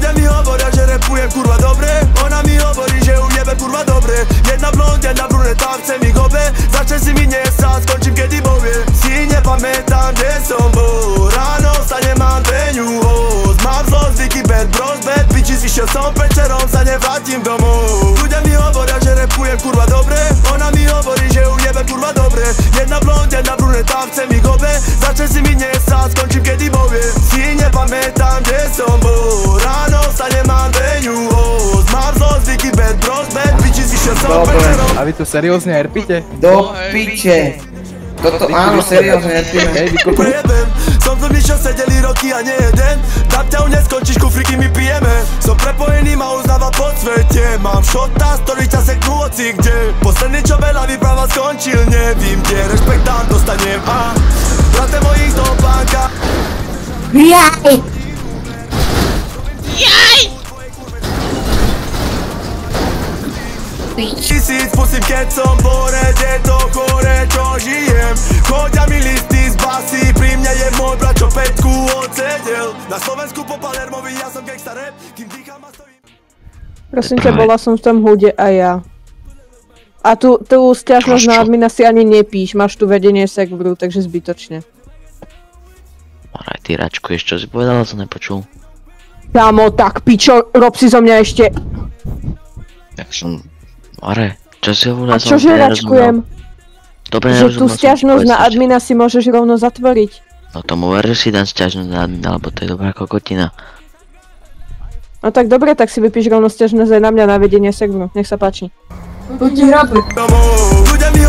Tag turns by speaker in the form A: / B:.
A: Ľudia mi hovoria, že repujem kurva dobre. Ona mi hovorí, že ujebe kurva dobre. Jedna blond, jedna bruneta, chce mi gobe. Začne si mi nesať, skončím kedy povie. Si nepamätám, kde som bol. Ráno vstane, mám veňu host. Mám zlosť, Vicky, bad bros, bad bitches. Išiel som večerom, sa nevrátim domov. Ľudia mi hovoria, že repujem kurva dobre. Ona mi hovorí, že ujebe kurva dobre. Jedna blond, jedna bruneta, chce mi gobe. Začne si mi nesať, skončím kedy povie. Si nepamätám, kde som bol. Ráno vstane, mám veňu host. Mám zlosť, Vicky, bad bros, bad bitches. Išiel som večerom.
B: A vy tu seriózne herpite?
C: Do piče. Toto áno, seriózne herpíme.
B: Hej, vykúpim.
A: Som tu ničo sedeli roky a nie jeden. Tam ťa neskončíš, kufriky my pijeme. Som prepojený, ma uznáva po svete. Mám šota, ktorý ťa seknú hoci kde. Posledný, čo veľa vypráva, skončil, nevím kde. Rešpekt tam dostanem a brate mojich z topánka.
D: Jaj!
A: Tisíc pusím, keď som bore, je to chore, čo žijem. Chodia mi listy z basy, pri mne je môj brat, čo päťku odsedel. Na Slovensku po Palermovi, ja som gangsta rap, kým dýcham a stojím.
E: Prosím ťa, bola som v tom hude a ja. A tú sťažnosť na admina si ani nepíš, máš tu vedenie serveru, takže zbytočne.
F: Maraj, ty račkuješ, čo si povedala, som nepočul.
E: Kámo, tak pičo, rob si zo mňa ešte.
F: Jak som... Are, čo si hovorila?
E: A čože račkujem?
F: Dobre,
E: že tú sťažnosť na admina si môžeš rovno zatvoriť.
F: No tomu ver, že si dám sťažnosť na admina, lebo to je dobrá kokotina.
E: No tak dobre, tak si vypíš rovno sťažnosť aj na mňa na vedenie serveru, nech sa páči.
D: Buď robiť.
A: Ľudia mi